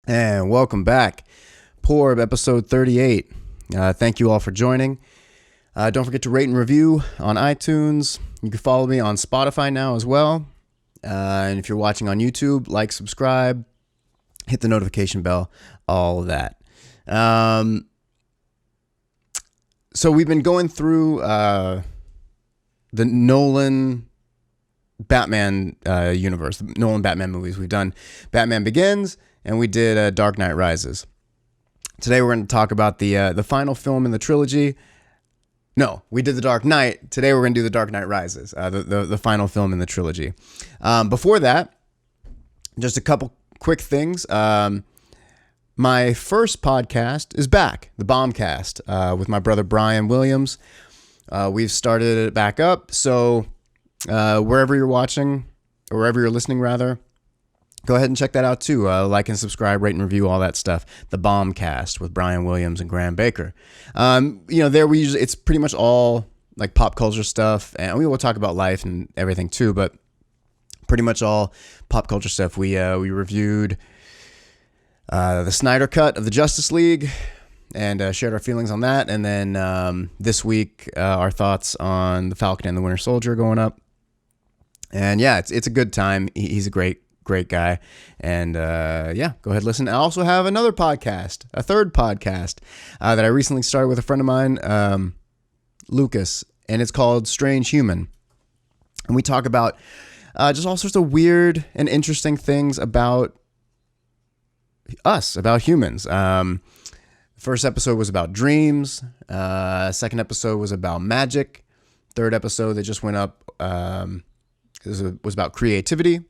And welcome back. PORB episode 38. Thank you all for joining. Don't forget to rate and review on iTunes. You can follow me on Spotify now as well. And if you're watching on YouTube, like, subscribe, hit the notification bell, all of that. So we've been going through the Nolan Batman universe, the Nolan Batman movies. We've done Batman Begins, and we did Dark Knight Rises. Today we're going to talk about the final film in the trilogy. No, we did The Dark Knight. Today we're going to do The Dark Knight Rises, the final film in the trilogy. Before that, just a couple quick things. My first podcast is back, the Bombcast, with my brother Brian Williams. We've started it back up, so wherever you're watching, or wherever you're listening rather, go ahead and check that out too. Like and subscribe, rate and review, all that stuff. The Bombcast with Brian Williams and Graham Baker. There it's pretty much all like pop culture stuff, and we will talk about life and everything too, but pretty much all pop culture stuff. We reviewed the Snyder Cut of the Justice League and shared our feelings on that. And then this week, our thoughts on the Falcon and the Winter Soldier going up. And yeah, it's a good time. He's a great guy. And go ahead and listen. I also have another podcast, a third podcast that I recently started with a friend of mine, Lucas, and it's called Strange Human. And we talk about just all sorts of weird and interesting things about us, about humans. First episode was about dreams. Second episode was about magic. Third episode that just went up was about creativity.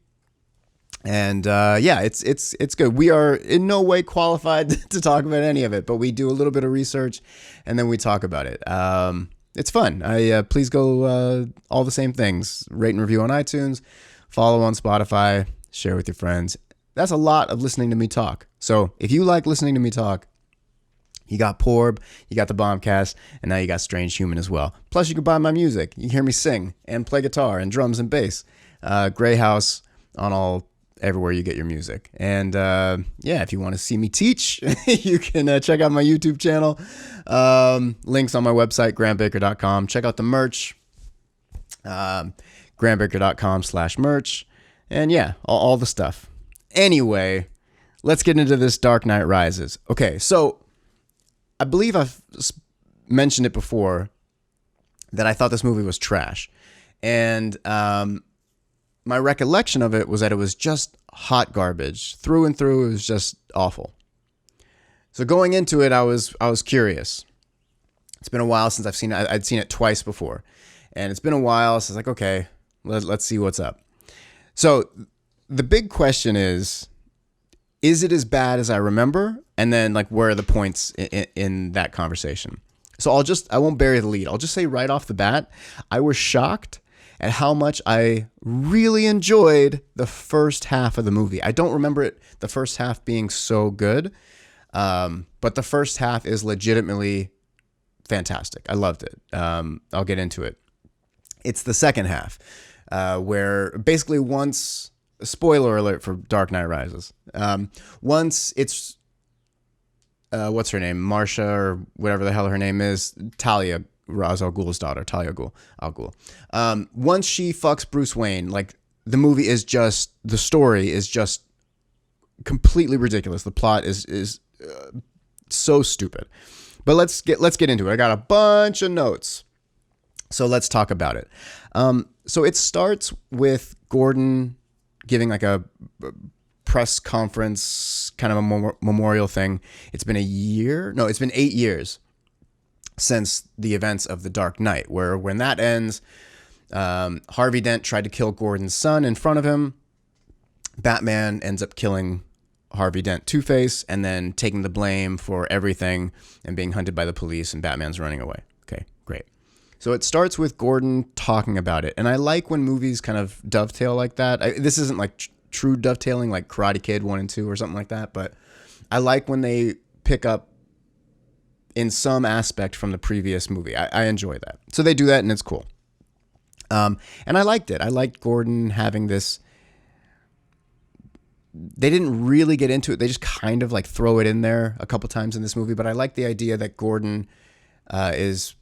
And it's good. We are in no way qualified to talk about any of it, but we do a little bit of research and then we talk about it. It's fun. Please go all the same things. Rate and review on iTunes, follow on Spotify, share with your friends. That's a lot of listening to me talk. So if you like listening to me talk, you got PORB, you got the Bombcast, and now you got Strange Human as well. Plus, you can buy my music. You can hear me sing and play guitar and drums and bass. Gray House on everywhere you get your music. And if you want to see me teach, you can check out my YouTube channel. Links on my website, grandbaker.com. Check out the merch, grandbaker.com/merch. And yeah, all the stuff. Anyway, let's get into this Dark Knight Rises. Okay, so I believe I've mentioned it before that I thought this movie was trash. And my recollection of it was that it was just hot garbage. Through and through, it was just awful. So going into it, I was curious. It's been a while since I've seen it. I'd seen it twice before. And it's been a while, so I was like, okay, let's see what's up. So the big question is it as bad as I remember? And then, like, where are the points in that conversation? So I won't bury the lead. I'll just say right off the bat, I was shocked at how much I really enjoyed the first half of the movie. I don't remember the first half being so good, but the first half is legitimately fantastic. I loved it. I'll get into it. It's the second half, where basically once... Spoiler alert for Dark Knight Rises. Once it's, what's her name? Marsha, or whatever the hell her name is. Talia, Ra's al Ghul's daughter. Talia al Ghul. Once she fucks Bruce Wayne, like, the movie is just, the story is just completely ridiculous. The plot is so stupid. But let's get into it. I got a bunch of notes. So let's talk about it. So it starts with Gordon giving like a press conference, kind of a memorial thing. It's been 8 years since the events of The Dark Knight, where when that ends, Harvey Dent tried to kill Gordon's son in front of him. Batman ends up killing Harvey Dent, Two-Face, and then taking the blame for everything and being hunted by the police, and Batman's running away. Okay, great. So it starts with Gordon talking about it. And I like when movies kind of dovetail like that. This isn't like true dovetailing like Karate Kid 1 and 2 or something like that, but I like when they pick up in some aspect from the previous movie. I enjoy that. So they do that and it's cool. And I liked it. I liked Gordon having this they didn't really get into it. They just kind of like throw it in there a couple times in this movie. But I like the idea that Gordon is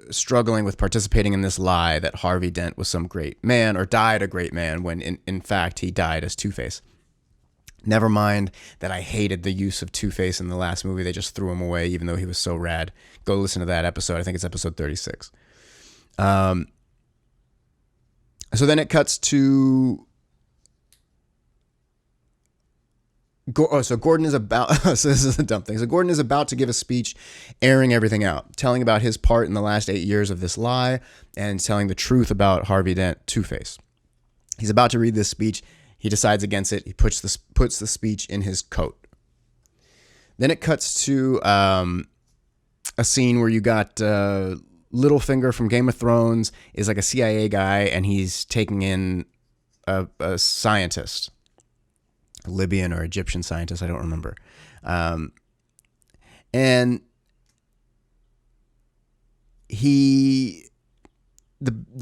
struggling with participating in this lie that Harvey Dent was some great man or died a great man when in fact he died as Two-Face. Never mind that I hated the use of Two-Face in the last movie. They just threw him away even though he was so rad. Go listen to that episode. I think it's episode 36. So then it cuts to... So Gordon is about... so this is a dumb thing. So Gordon is about to give a speech airing everything out, telling about his part in the last 8 years of this lie and telling the truth about Harvey Dent, Two-Face. He's about to read this speech. He decides against it. He puts the speech in his coat. Then it cuts to a scene where you got Littlefinger from Game of Thrones is like a CIA guy, and he's taking in a scientist, a Libyan or Egyptian scientist, I don't remember. And the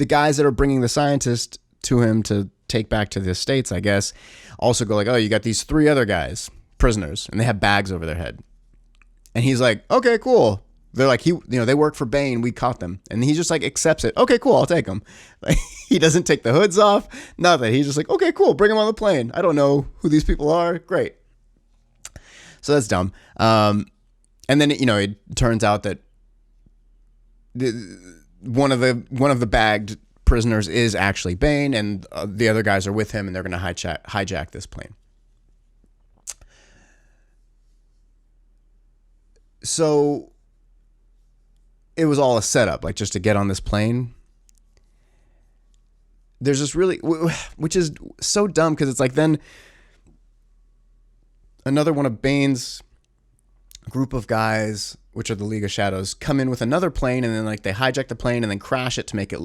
guys that are bringing the scientist to him to take back to the States, I guess, also go like, oh, you got these 3 other guys, prisoners, and they have bags over their head. And he's like, okay, cool. They're like, they work for Bane. We caught them. And he just like accepts it. Okay, cool. I'll take them. Like, he doesn't take the hoods off. Nothing. He's just like, okay, cool. Bring them on the plane. I don't know who these people are. Great. So that's dumb. And then, it turns out that one of the bagged prisoners is actually Bane, and the other guys are with him, and they're going to hijack this plane. So it was all a setup, like just to get on this plane. There's this really, which is so dumb because it's like then another one of Bane's group of guys, which are the League of Shadows, come in with another plane, and then like they hijack the plane and then crash it to make it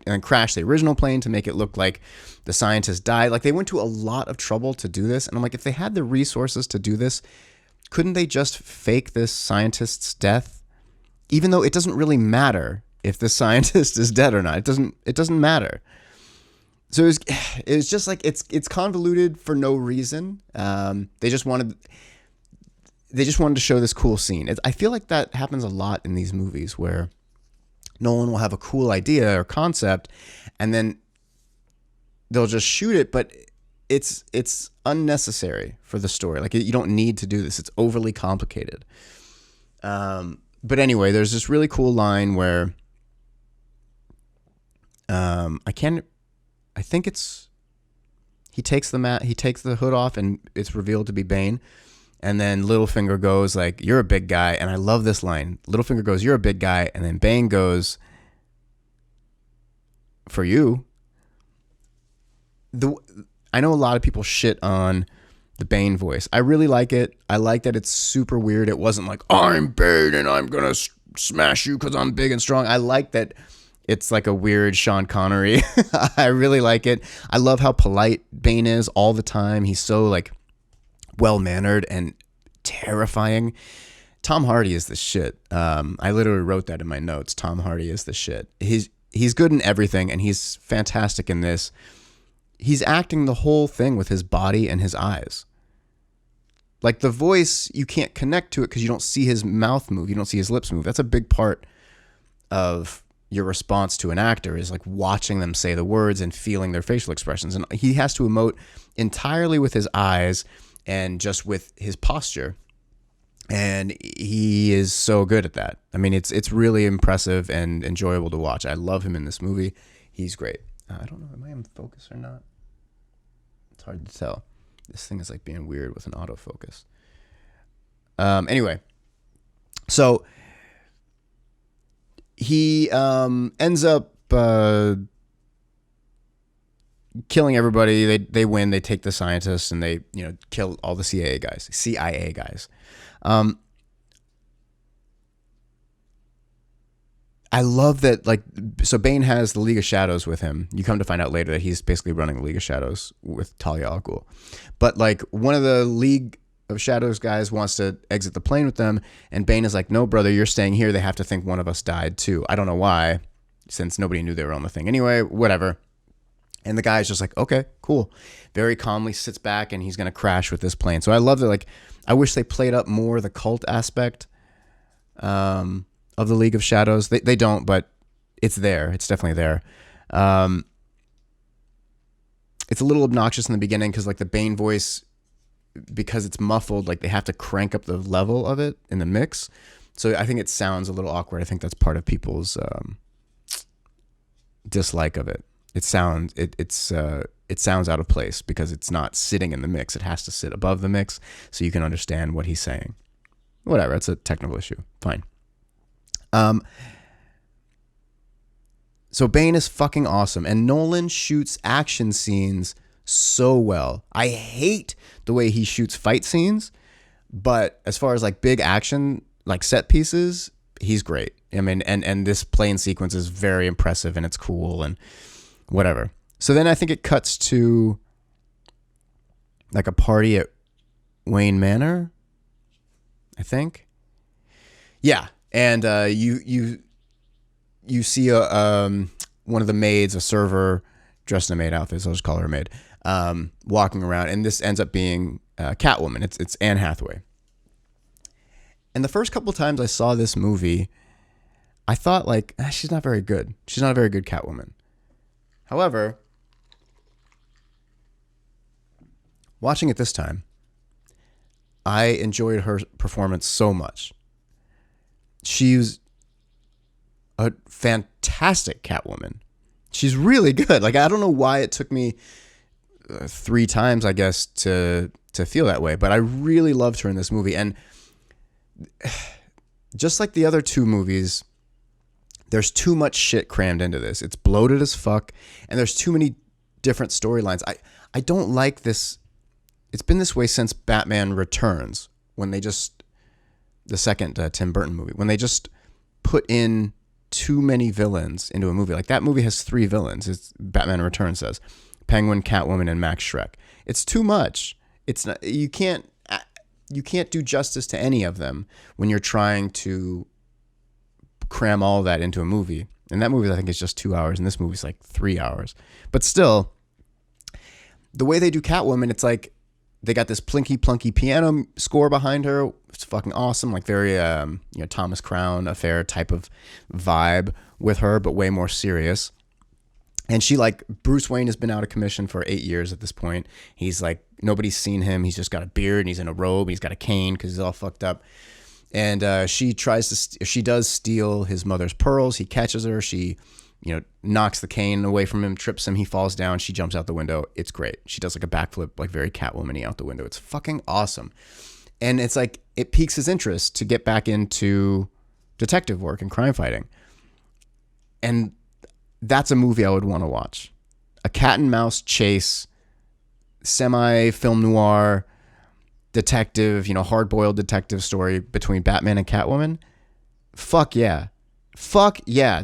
and crash the original plane to make it look like the scientist died. Like they went to a lot of trouble to do this, and I'm like, if they had the resources to do this, couldn't they just fake this scientist's death? Even though it doesn't really matter if the scientist is dead or not. It doesn't matter. So it was just like it's convoluted for no reason. They just wanted to show this cool scene. I feel like that happens a lot in these movies where Nolan will have a cool idea or concept, and then they'll just shoot it, but it's unnecessary for the story. Like you don't need to do this. It's overly complicated. But anyway, there's this really cool line where he takes the hood off and it's revealed to be Bane. And then Littlefinger goes like, you're a big guy. And I love this line. Littlefinger goes, you're a big guy. And then Bane goes, for you. I know a lot of people shit on the Bane voice. I really like it. I like that it's super weird. It wasn't like, I'm Bane and I'm going to smash you because I'm big and strong. I like that it's like a weird Sean Connery. I really like it. I love how polite Bane is all the time. He's so like well-mannered and terrifying. Tom Hardy is the shit. I literally wrote that in my notes. Tom Hardy is the shit. He's good in everything, and he's fantastic in this. He's acting the whole thing with his body and his eyes. Like the voice, you can't connect to it because you don't see his mouth move. You don't see his lips move. That's a big part of your response to an actor, is like watching them say the words and feeling their facial expressions. And he has to emote entirely with his eyes and just with his posture. And he is so good at that. I mean, it's really impressive and enjoyable to watch. I love him in this movie. He's great. I don't know, am I in focus or not? It's hard to tell. This thing is like being weird with an autofocus. Anyway, so he ends up killing everybody. They win. They take the scientists and they kill all the CIA guys. I love that, like, so Bane has the League of Shadows with him. You come to find out later that he's basically running the League of Shadows with Talia al Ghul. But, like, one of the League of Shadows guys wants to exit the plane with them, and Bane is like, no, brother, you're staying here. They have to think one of us died, too. I don't know why, since nobody knew they were on the thing. Anyway, whatever. And the guy's just like, okay, cool. Very calmly sits back and he's going to crash with this plane. So I love that. Like, I wish they played up more the cult aspect of the League of Shadows. They don't, but it's there. It's definitely there. It's a little obnoxious in the beginning because like the Bane voice, because it's muffled, like they have to crank up the level of it in the mix. So I think it sounds a little awkward. I think that's part of people's dislike of it. It sounds out of place because it's not sitting in the mix. It has to sit above the mix so you can understand what he's saying. Whatever, it's a technical issue. Fine. So Bane is fucking awesome, and Nolan shoots action scenes so well. I hate the way he shoots fight scenes, but as far as like big action, like set pieces, he's great. I mean, and this plane sequence is very impressive and it's cool and whatever. So then I think it cuts to like a party at Wayne Manor, I think. Yeah, and you see one of the maids, a server dressed in a maid outfit, so I'll just call her a maid, walking around, and this ends up being Catwoman. It's Anne Hathaway. And the first couple times I saw this movie, I thought like, she's not very good. She's not a very good Catwoman. However, watching it this time, I enjoyed her performance so much. She's a fantastic Catwoman. She's really good. Like, I don't know why it took me 3 times, I guess, to feel that way, but I really loved her in this movie. And just like the other 2 movies, there's too much shit crammed into this. It's bloated as fuck, and there's too many different storylines. I don't like this. It's been this way since Batman Returns, when they just, the second Tim Burton movie, when they just put in too many villains into a movie. Like, that movie has 3 villains, it's Batman Returns says. Penguin, Catwoman, and Max Schreck. It's too much. It's not, you can't do justice to any of them when you're trying to cram all that into a movie. And that movie, I think, is just 2 hours, and this movie's like 3 hours. But still, the way they do Catwoman, it's like they got this plinky plunky piano score behind her. It's fucking awesome, like very Thomas Crown Affair type of vibe with her, but way more serious. And she, like, Bruce Wayne has been out of commission for 8 years at this point. He's like, nobody's seen him. He's just got a beard and he's in a robe. And he's got a cane because he's all fucked up. And she does steal his mother's pearls. He catches her. She, knocks the cane away from him, trips him. He falls down. She jumps out the window. It's great. She does like a backflip, like very Catwoman-y out the window. It's fucking awesome. And it's like, it piques his interest to get back into detective work and crime fighting. And that's a movie I would want to watch. A cat and mouse chase, semi-film noir, detective, hard-boiled detective story between Batman and Catwoman. Fuck yeah. Fuck yeah.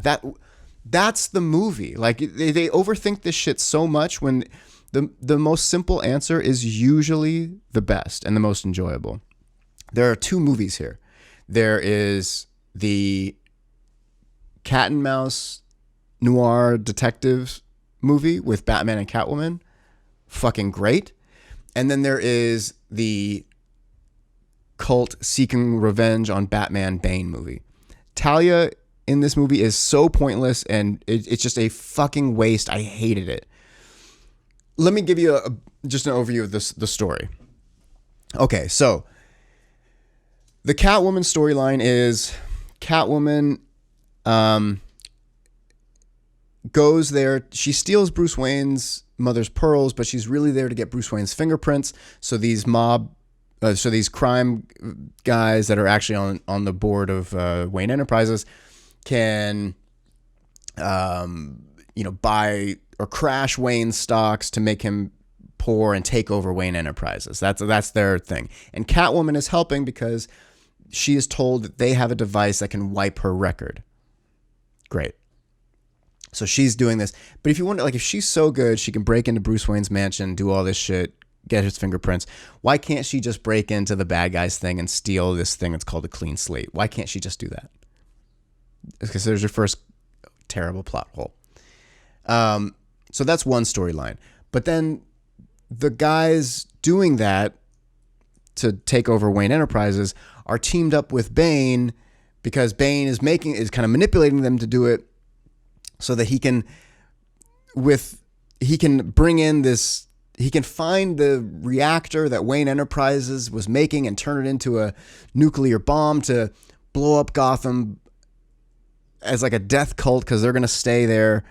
That's the movie. Like, they overthink this shit so much when the most simple answer is usually the best and the most enjoyable. There are 2 movies here. There is the cat and mouse noir detective movie with Batman and Catwoman. Fucking great. And then there is the cult seeking revenge on Batman Bane movie. Talia in this movie is so pointless, and it's just a fucking waste. I hated it. Let me give you just an overview of the story. Okay, so the Catwoman storyline is Catwoman goes there. She steals Bruce Wayne's mother's pearls, but she's really there to get Bruce Wayne's fingerprints. So these crime guys that are actually on the board of Wayne Enterprises can, buy or crash Wayne's stocks to make him poor and take over Wayne Enterprises. That's their thing. And Catwoman is helping because she is told that they have a device that can wipe her record. Great. So she's doing this. But if you wonder, like, if she's so good, she can break into Bruce Wayne's mansion, do all this shit, get his fingerprints. Why can't she just break into the bad guy's thing and steal this thing that's called a clean slate? Why can't she just do that? Because there's your first terrible plot hole. So that's one storyline. But then the guys doing that to take over Wayne Enterprises are teamed up with Bane because Bane is kind of manipulating them to do it so that he can find the reactor that Wayne Enterprises was making and turn it into a nuclear bomb to blow up Gotham as like a death cult, because they're going to stay there.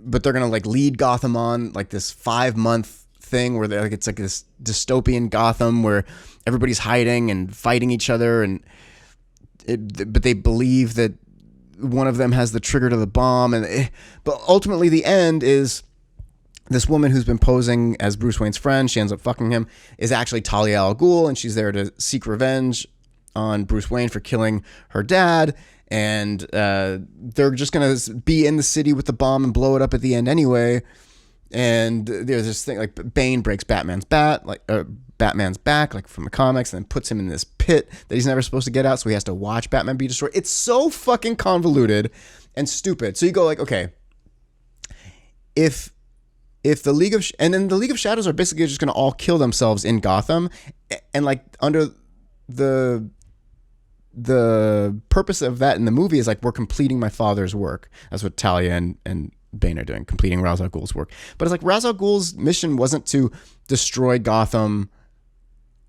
But they're going to like lead Gotham on like this 5-month thing where they're like, it's like this dystopian Gotham where everybody's hiding and fighting each other. But they believe that one of them has the trigger to the bomb. But ultimately the end is this woman who's been posing as Bruce Wayne's friend, she ends up fucking him, is actually Talia al Ghul, and she's there to seek revenge on Bruce Wayne for killing her dad. And they're just going to be in the city with the bomb and blow it up at the end anyway. And there's this thing like Bane breaks Batman's back, like from the comics, and then puts him in this pit that he's never supposed to get out. So he has to watch Batman be destroyed. It's so fucking convoluted and stupid. So you go like, okay, if the League of and then the League of Shadows are basically just going to all kill themselves in Gotham, and like under the purpose of that in the movie is like, we're completing my father's work. That's what Talia and Bane are doing, completing Ra's al Ghul's work. But it's like Ra's al Ghul's mission wasn't to destroy Gotham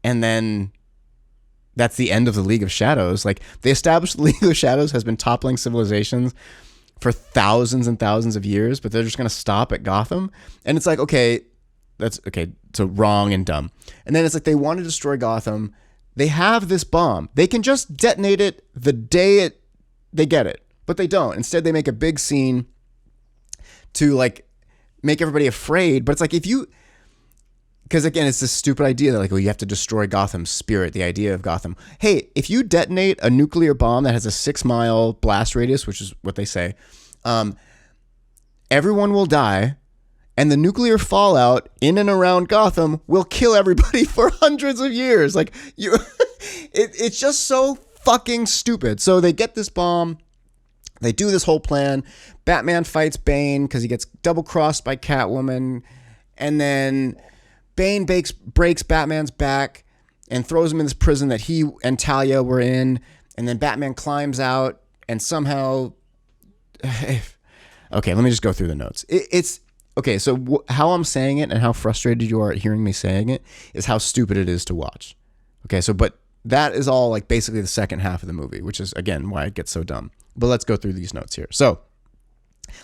and then that's the end of the League of Shadows. Like, they established the League of Shadows has been toppling civilizations for thousands and thousands of years, but they're just going to stop at Gotham. And it's like, okay, that's okay. So wrong and dumb. And then it's like, they want to destroy Gotham. They have this bomb. They can just detonate it the day they get it, but they don't. Instead, they make a big scene to like make everybody afraid. But it's like, because again, it's this stupid idea that like, well, you have to destroy Gotham's spirit, the idea of Gotham. Hey, if you detonate a nuclear bomb that has a 6-mile blast radius, which is what they say, everyone will die. And the nuclear fallout in and around Gotham will kill everybody for hundreds of years. Like, it's just so fucking stupid. So they get this bomb. They do this whole plan. Batman fights Bane because he gets double-crossed by Catwoman. And then Bane breaks Batman's back and throws him in this prison that he and Talia were in. And then Batman climbs out and somehow... Okay, let me just go through the notes. Okay, so how I'm saying it and how frustrated you are at hearing me saying it is how stupid it is to watch. Okay, but that is all like basically the second half of the movie, which is, again, why it gets so dumb. But let's go through these notes here. So,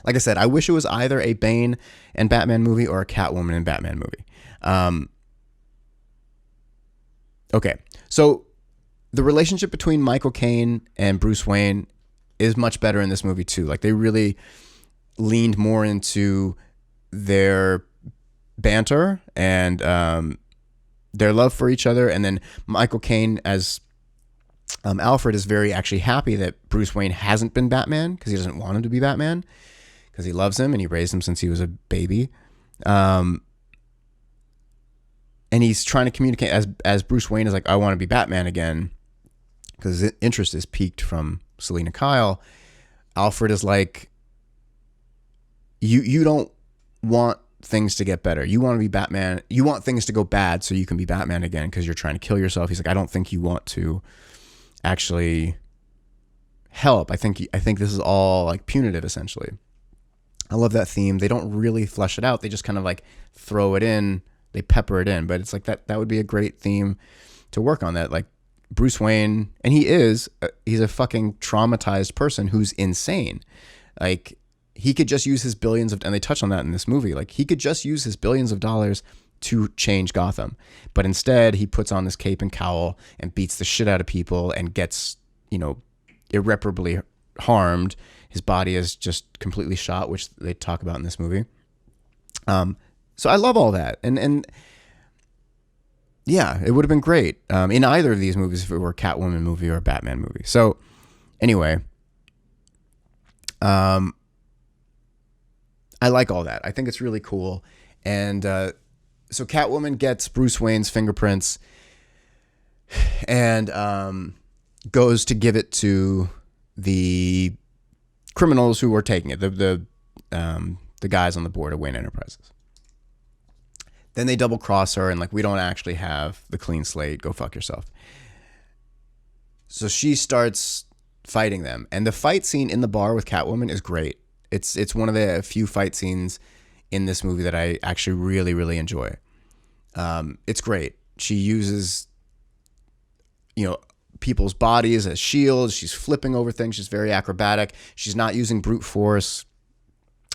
like I said, I wish it was either a Bane and Batman movie or a Catwoman and Batman movie. Okay, so the relationship between Michael Caine and Bruce Wayne is much better in this movie too. Like, they really leaned more into their banter and their love for each other. And then Michael Caine as Alfred is very actually happy that Bruce Wayne hasn't been Batman, because he doesn't want him to be Batman, because he loves him and he raised him since he was a baby. And he's trying to communicate as Bruce Wayne is like, I want to be Batman again, because his interest is piqued from Selina Kyle. Alfred is like, you don't want things to get better. You want to be Batman. You want things to go bad so you can be Batman again, because you're trying to kill yourself. He's like, I don't think you want to actually help. I think this is all like punitive, essentially. I love that theme. They don't really flesh it out. They just kind of like throw it in. They pepper it in. But it's like that would be a great theme to work on, that like Bruce Wayne, and he's a fucking traumatized person who's insane. Like, he could just use his billions of, and they touch on that in this movie, like he could just use his billions of dollars to change Gotham. But instead he puts on this cape and cowl and beats the shit out of people and gets, irreparably harmed. His body is just completely shot, which they talk about in this movie. So I love all that. And yeah, it would have been great in either of these movies if it were a Catwoman movie or a Batman movie. So anyway, I like all that. I think it's really cool. And so Catwoman gets Bruce Wayne's fingerprints and goes to give it to the criminals who were taking it, the the guys on the board of Wayne Enterprises. Then they double cross her and like, we don't actually have the clean slate. Go fuck yourself. So she starts fighting them. And the fight scene in the bar with Catwoman is great. It's one of the few fight scenes in this movie that I actually really, really enjoy. It's great. She uses, people's bodies as shields. She's flipping over things. She's very acrobatic. She's not using brute force,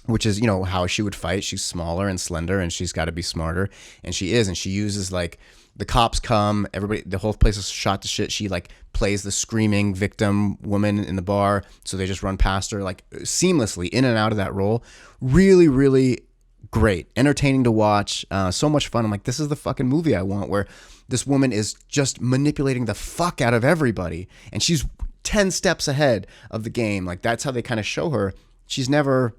which is, how she would fight. She's smaller and slender and she's got to be smarter. And she is. And she uses like, the cops come, everybody, the whole place is shot to shit. She like plays the screaming victim woman in the bar. So they just run past her like seamlessly in and out of that role. Really, really great. Entertaining to watch. So much fun. I'm like, this is the fucking movie I want, where this woman is just manipulating the fuck out of everybody. And she's 10 steps ahead of the game. Like that's how they kind of show her. She's never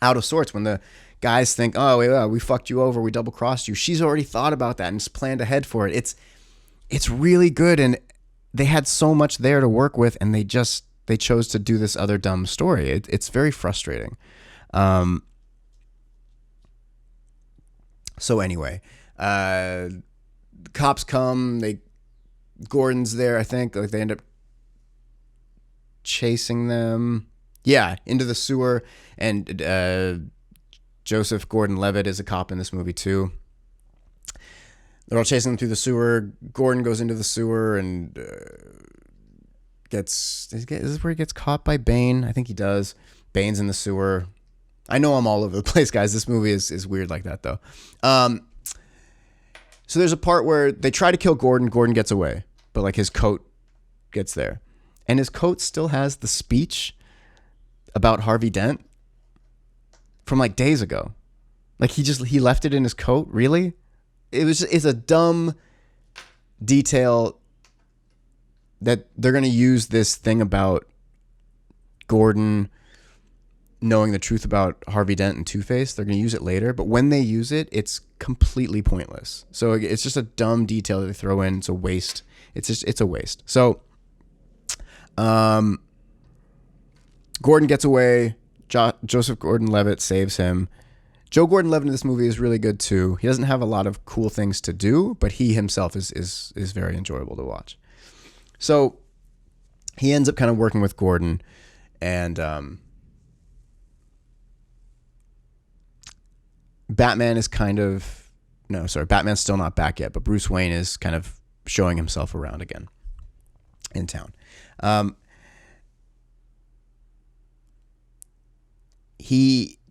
out of sorts. When the guys think, oh, we fucked you over, we double crossed you, she's already thought about that and just planned ahead for it. It's really good. And they had so much there to work with, and they chose to do this other dumb story. It's very frustrating. So anyway, cops come, Gordon's there, I think, like they end up chasing them. Yeah, into the sewer. And Joseph Gordon-Levitt is a cop in this movie too. They're all chasing them through the sewer. Gordon goes into the sewer and is this where he gets caught by Bane? I think he does. Bane's in the sewer. I know I'm all over the place, guys. This movie is weird like that, though. So there's a part where they try to kill Gordon. Gordon gets away, but like his coat gets there. And his coat still has the speech about Harvey Dent from like days ago. Like he left it in his coat. Really? It's a dumb detail that they're going to use this thing about Gordon knowing the truth about Harvey Dent and Two-Face. They're going to use it later, but when they use it, it's completely pointless. So it's just a dumb detail that they throw in. It's a waste. It's a waste. So, Gordon gets away. Joseph Gordon-Levitt saves him. Joe Gordon-Levitt in this movie is really good too. He doesn't have a lot of cool things to do, but he himself is very enjoyable to watch. So he ends up kind of working with Gordon, and Batman's still not back yet, but Bruce Wayne is kind of showing himself around again in town.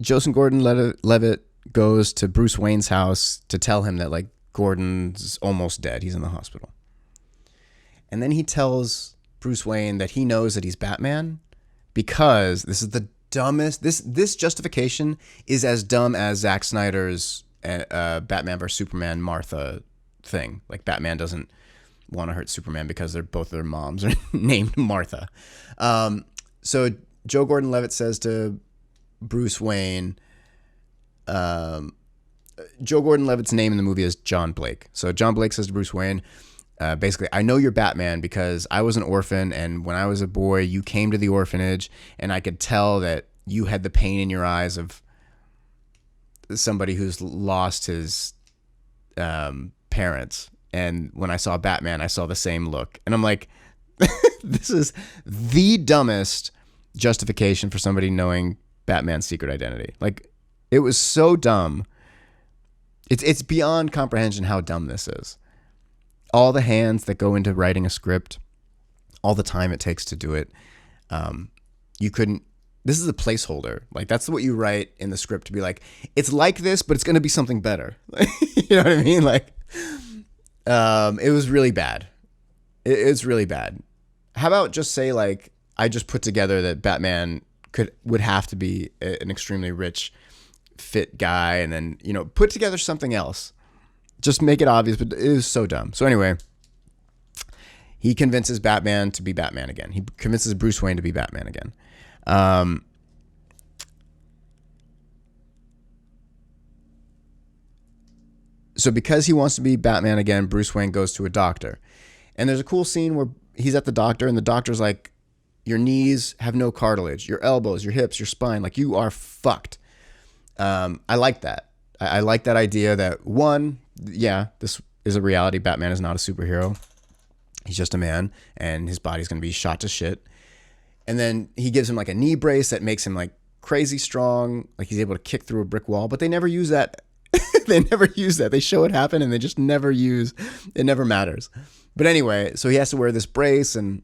Joseph Gordon-Levitt goes to Bruce Wayne's house to tell him that like Gordon's almost dead. He's in the hospital. And then he tells Bruce Wayne that he knows that he's Batman because this is the dumbest. This justification is as dumb as Zack Snyder's Batman vs Superman Martha thing. Like Batman doesn't want to hurt Superman because both their moms are named Martha. So Joe Gordon-Levitt says to Bruce Wayne, Joe Gordon-Levitt's name in the movie is John Blake. So John Blake says to Bruce Wayne, basically, I know you're Batman because I was an orphan, and when I was a boy, you came to the orphanage, and I could tell that you had the pain in your eyes of somebody who's lost his parents. And when I saw Batman, I saw the same look. And I'm like, this is the dumbest justification for somebody knowing Batman's secret identity. Like, it was so dumb. It's beyond comprehension how dumb this is. All the hands that go into writing a script, all the time it takes to do it. This is a placeholder. Like, that's what you write in the script to be like, it's like this, but it's going to be something better. You know what I mean? Like, it was really bad. It's really bad. How about just say, like, I just put together that Batman would have to be an extremely rich, fit guy, and then, put together something else. Just make it obvious, but it is so dumb. So anyway, he convinces Batman to be Batman again. He convinces Bruce Wayne to be Batman again. So because he wants to be Batman again, Bruce Wayne goes to a doctor. And there's a cool scene where he's at the doctor, and the doctor's like, your knees have no cartilage, your elbows, your hips, your spine, like, you are fucked. I like that. I like that idea that one, yeah, this is a reality. Batman is not a superhero. He's just a man, and his body's going to be shot to shit. And then he gives him like a knee brace that makes him like crazy strong. Like he's able to kick through a brick wall, but they never use that. They never use that. They show it happen and they just never use, it never matters. But anyway, so he has to wear this brace and,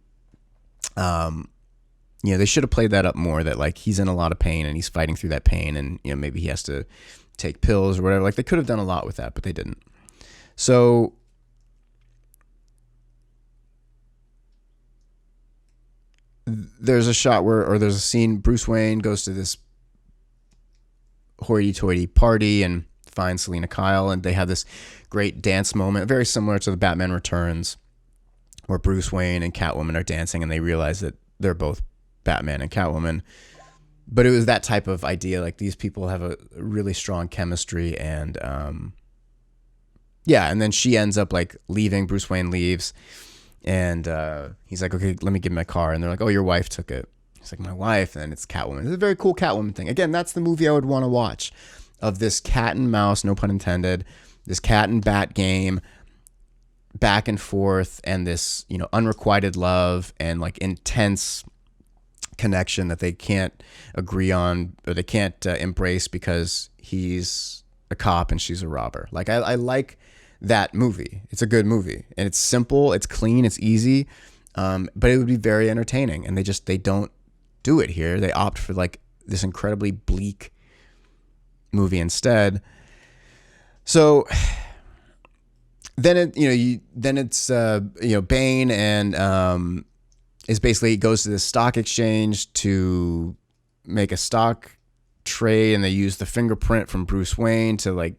they should have played that up more, that like he's in a lot of pain and he's fighting through that pain and, maybe he has to take pills or whatever. Like they could have done a lot with that, but they didn't. So there's a shot or there's a scene, Bruce Wayne goes to this hoity-toity party and finds Selina Kyle, and they have this great dance moment, very similar to the Batman Returns, where Bruce Wayne and Catwoman are dancing and they realize that they're both Batman and Catwoman. But it was that type of idea, like these people have a really strong chemistry, and and then she ends up like leaving, Bruce Wayne leaves, and he's like, okay, let me get my car, and they're like, oh, your wife took it. He's like, my wife, and it's Catwoman. It's a very cool Catwoman thing. Again, that's the movie I would want to watch, of this cat and mouse, no pun intended, this cat and bat game, back and forth, and this, unrequited love and like intense connection that they can't agree on, or they can't embrace because he's a cop and she's a robber. Like I like that movie. It's a good movie, and it's simple, it's clean, it's easy, but it would be very entertaining, and they don't do it here. They opt for like this incredibly bleak movie instead. So then it's Bane and is basically goes to the stock exchange to make a stock trade, and they use the fingerprint from Bruce Wayne to like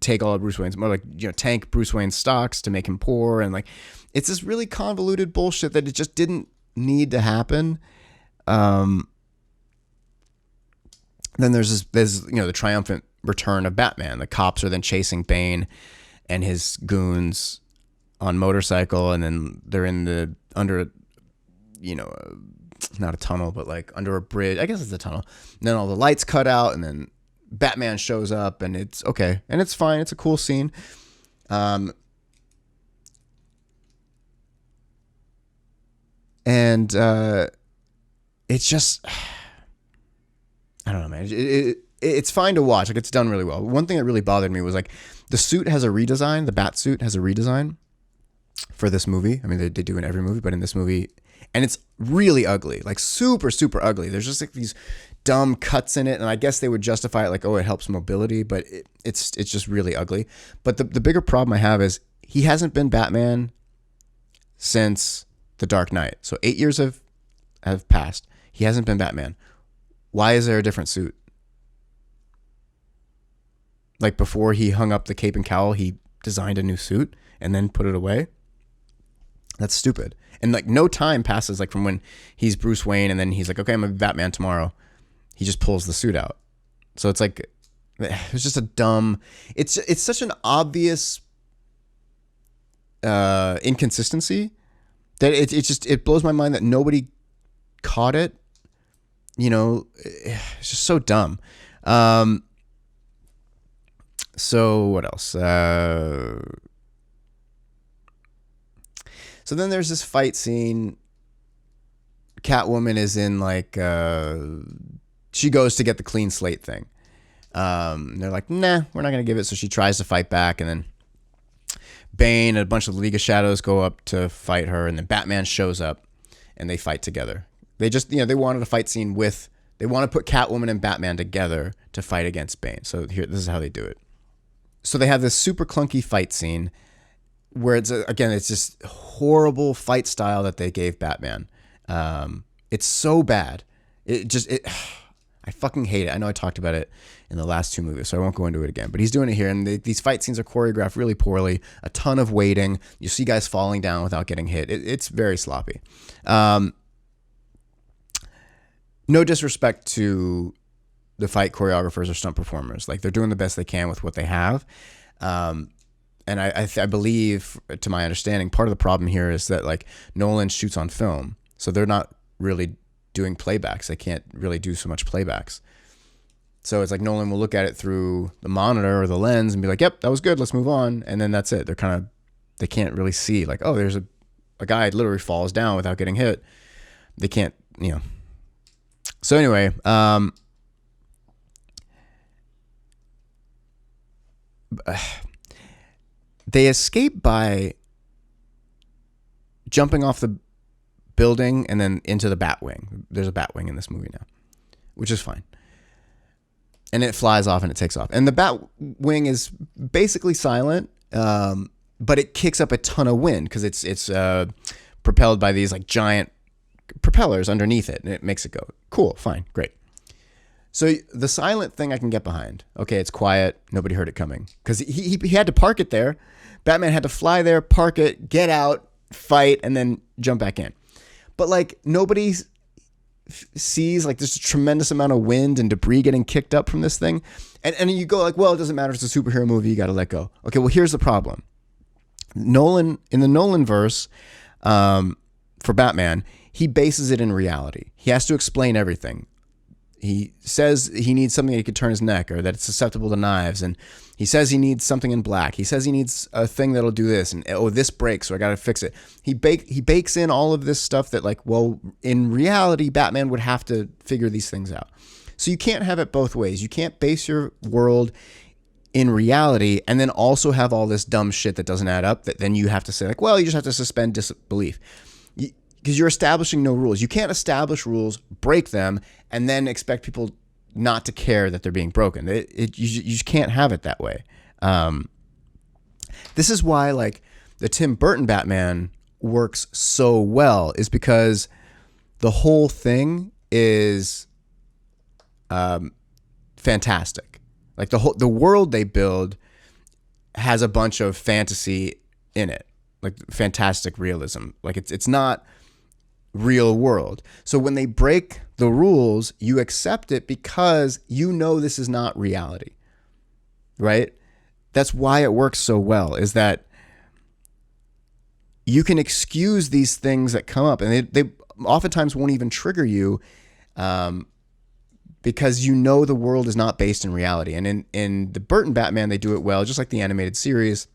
take all of Bruce Wayne's, more like tank Bruce Wayne's stocks to make him poor, and like it's this really convoluted bullshit that it just didn't need to happen. Then there's the triumphant return of Batman. The cops are then chasing Bane and his goons on motorcycle, and then they're under not a tunnel, but like under a bridge. I guess it's a tunnel. And then all the lights cut out, and then Batman shows up, and it's okay, and it's fine. It's a cool scene. It's just, I don't know, man. It's fine to watch. Like, it's done really well. One thing that really bothered me was like the suit has a redesign. The bat suit has a redesign for this movie. I mean, they do in every movie, but in this movie, and it's really ugly, like super, super ugly. There's just like these dumb cuts in it, and I guess they would justify it like, oh, it helps mobility, but it's just really ugly. But the bigger problem I have is he hasn't been Batman since The Dark Knight. So 8 years have passed. He hasn't been Batman. Why is there a different suit? Like before he hung up the cape and cowl, he designed a new suit and then put it away. That's stupid. And like no time passes like from when he's Bruce Wayne and then he's like, okay, I'm a Batman tomorrow. He just pulls the suit out. So it's like, it's just a dumb, it's such an obvious inconsistency that it blows my mind that nobody caught it. It's just so dumb. So what else? So then there's this fight scene. Catwoman is in like, she goes to get the clean slate thing. They're like, nah, we're not going to give it. So she tries to fight back, and then Bane and a bunch of League of Shadows go up to fight her, and then Batman shows up and they fight together. They just, they wanted a fight scene they want to put Catwoman and Batman together to fight against Bane. So this is how they do it. So they have this super clunky fight scene where it's just horrible fight style that they gave Batman. It's so bad. I fucking hate it. I know I talked about it in the last two movies, so I won't go into it again. But he's doing it here, and these fight scenes are choreographed really poorly. A ton of waiting. You see guys falling down without getting hit. It's very sloppy. No disrespect to the fight choreographers or stunt performers. Like, they're doing the best they can with what they have. And I believe, to my understanding, part of the problem here is that like Nolan shoots on film, so they're not really doing playbacks. They can't really do so much playbacks. So it's like Nolan will look at it through the monitor or the lens and be like, yep, that was good. Let's move on. And then that's it. They can't really see like, oh, there's a guy literally falls down without getting hit. They can't, So anyway, they escape by jumping off the building and then into the Batwing. There's a Batwing in this movie now, which is fine. And it flies off and it takes off. And the Batwing is basically silent, but it kicks up a ton of wind because it's propelled by these like giant propellers underneath it, and it makes it go. Cool, fine, great. So the silent thing I can get behind. Okay, it's quiet. Nobody heard it coming because he had to park it there. Batman had to fly there, park it, get out, fight, and then jump back in. But like nobody sees like there's a tremendous amount of wind and debris getting kicked up from this thing. And you go like, well, it doesn't matter. It's a superhero movie. You got to let go. Okay, well, here's the problem. Nolan, in the Nolan verse for Batman, he bases it in reality. He has to explain everything. He says he needs something that he could turn his neck or that it's susceptible to knives. And he says he needs something in black. He says he needs a thing that'll do this. And, oh, this breaks, so I got to fix it. He bakes in all of this stuff that like, well, in reality, Batman would have to figure these things out. So you can't have it both ways. You can't base your world in reality and then also have all this dumb shit that doesn't add up that then you have to say like, well, you just have to suspend disbelief. Because you're establishing no rules. You can't establish rules, break them, and then expect people not to care that they're being broken. You just can't have it that way. This is why like the Tim Burton Batman works so well, is because the whole thing is fantastic. Like the world they build has a bunch of fantasy in it, like fantastic realism. Like it's not real world. So when they break the rules, you accept it because you know this is not reality, right? That's why it works so well, is that you can excuse these things that come up, and they oftentimes won't even trigger you because you know the world is not based in reality. And in the Burton Batman, they do it well, just like the animated series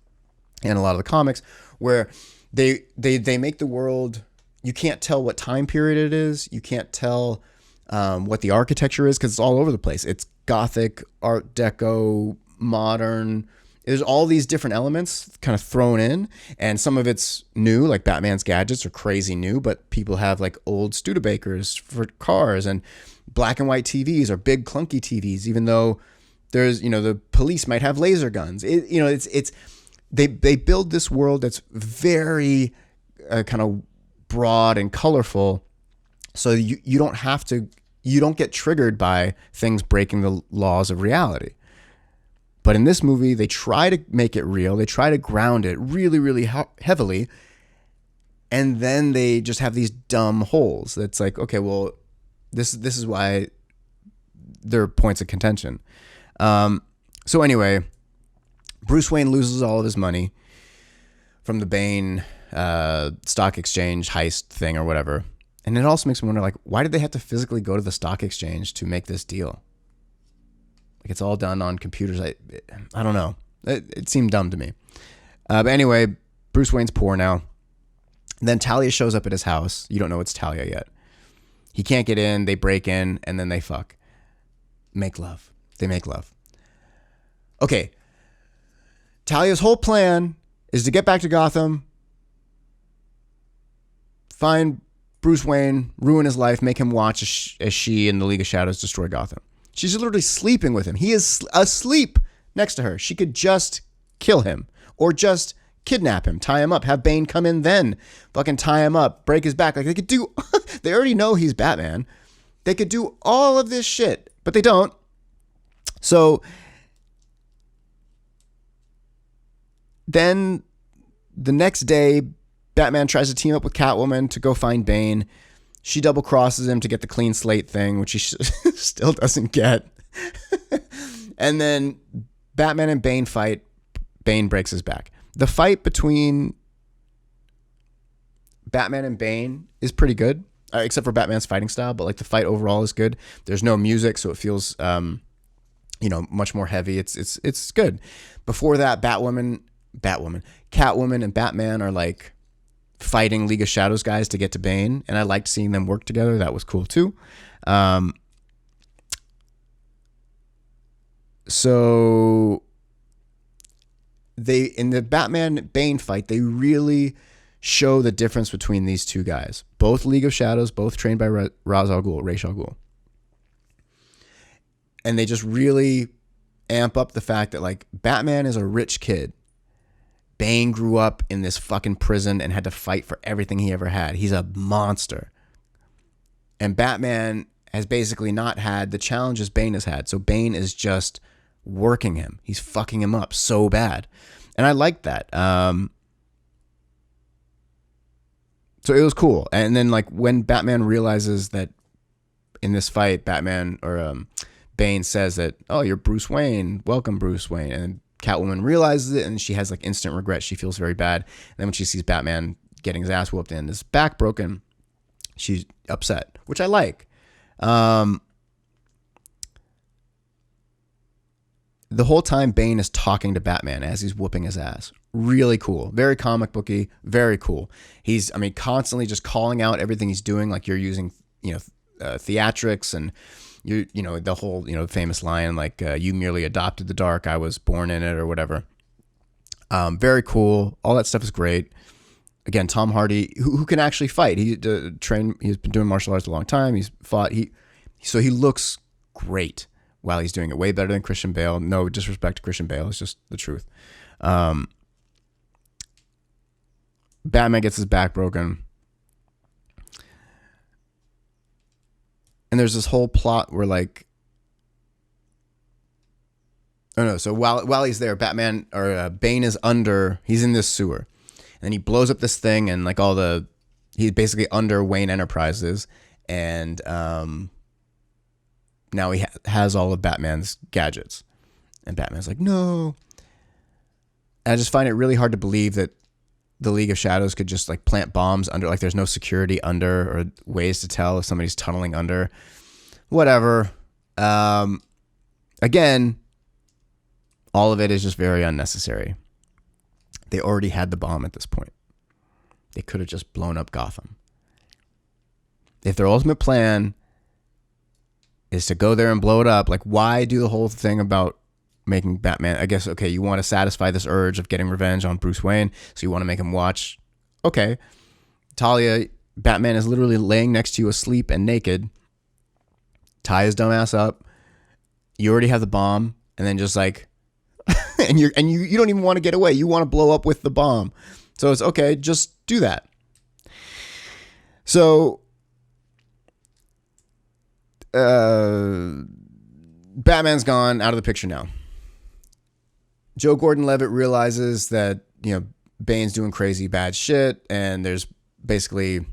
and a lot of the comics, where they make the world. You can't tell what time period it is. You can't tell what the architecture is because it's all over the place. It's Gothic, Art Deco, modern. There's all these different elements kind of thrown in, and some of it's new, like Batman's gadgets are crazy new, but people have like old Studebakers for cars, and black and white TVs are big clunky TVs, even though there's, the police might have laser guns. They build this world that's very kind of broad and colorful, so you don't get triggered by things breaking the laws of reality. But in this movie, they try to make it real. They try to ground it really, really heavily, and then they just have these dumb holes. That's like, okay, well, this is why there are points of contention. So anyway, Bruce Wayne loses all of his money from the Bane stock exchange heist thing or whatever. And it also makes me wonder, like, why did they have to physically go to the stock exchange to make this deal? Like, it's all done on computers. I don't know. It seemed dumb to me. But anyway, Bruce Wayne's poor now. Then Talia shows up at his house. You don't know it's Talia yet. He can't get in. They break in, and then they fuck. Make love. They make love. Okay. Talia's whole plan is to get back to Gotham, find Bruce Wayne, ruin his life, make him watch as she and the League of Shadows destroy Gotham. She's literally sleeping with him. He is asleep next to her. She could just kill him or just kidnap him, tie him up, have Bane come in then, fucking tie him up, break his back. Like they could do, they already know he's Batman. They could do all of this shit, but they don't. So then the next day, Batman tries to team up with Catwoman to go find Bane. She double crosses him to get the clean slate thing, which he still doesn't get. And then Batman and Bane fight. Bane breaks his back. The fight between Batman and Bane is pretty good, except for Batman's fighting style. But like the fight overall is good. There's no music, so it feels much more heavy. It's good. Before that, Catwoman and Batman are like fighting League of Shadows guys to get to Bane, and I liked seeing them work together. That was cool too. So in the Batman Bane fight, they really show the difference between these two guys. Both League of Shadows, both trained by Ra's al Ghul. And they just really amp up the fact that like Batman is a rich kid. Bane grew up in this fucking prison and had to fight for everything he ever had. He's a monster. And Batman has basically not had the challenges Bane has had. So Bane is just working him. He's fucking him up so bad. And I like that. So it was cool. And then like when Batman realizes that in this fight, Bane says that, oh, you're Bruce Wayne. Welcome, Bruce Wayne. And Catwoman realizes it and she has like instant regret. She feels very bad. And then when she sees Batman getting his ass whooped and his back broken, she's upset, which I like. The whole time Bane is talking to Batman as he's whooping his ass. Really cool. Very comic booky. Very cool. He's, constantly just calling out everything he's doing. Like you're using, theatrics and the whole, famous line, like you merely adopted the dark. I was born in it or whatever. Very cool. All that stuff is great. Again, Tom Hardy, who can actually fight. He's been doing martial arts a long time. He's fought. So he looks great while he's doing it. Way better than Christian Bale. No disrespect to Christian Bale. It's just the truth. Batman gets his back broken. And there's this whole plot where like, so while he's there, Bane is he's in this sewer. And he blows up this thing and like he's basically under Wayne Enterprises. And now he has all of Batman's gadgets. And Batman's like, no. And I just find it really hard to believe that the League of Shadows could just like plant bombs under, like there's no security under or ways to tell if somebody's tunneling under. Whatever. Again, all of it is just very unnecessary. They already had the bomb at this point. They could have just blown up Gotham. If their ultimate plan is to go there and blow it up, like why do the whole thing about making Batman, I guess, okay, you want to satisfy this urge of getting revenge on Bruce Wayne, so you want to make him watch. Okay. Talia, Batman is literally laying next to you asleep and naked. Tie his dumb ass up. You already have the bomb, and then just like, and you don't even want to get away. You want to blow up with the bomb. So it's okay, just do that. So Batman's gone out of the picture now. Joe Gordon-Levitt realizes that, Bane's doing crazy bad shit and there's basically